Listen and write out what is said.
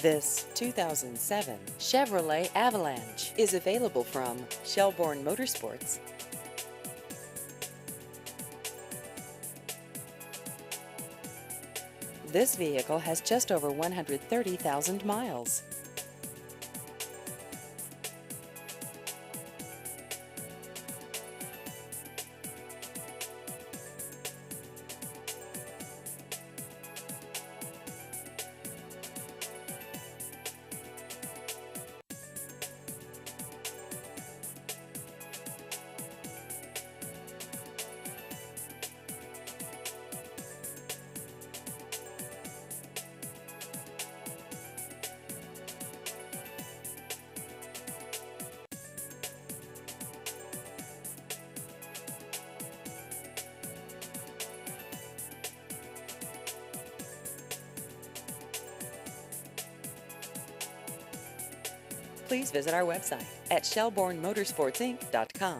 This 2007 Chevrolet Avalanche is available from Shelbourne Motorsports. This vehicle has just over 130,000 miles. Please visit our website at shelbournemotorsportsinc.com.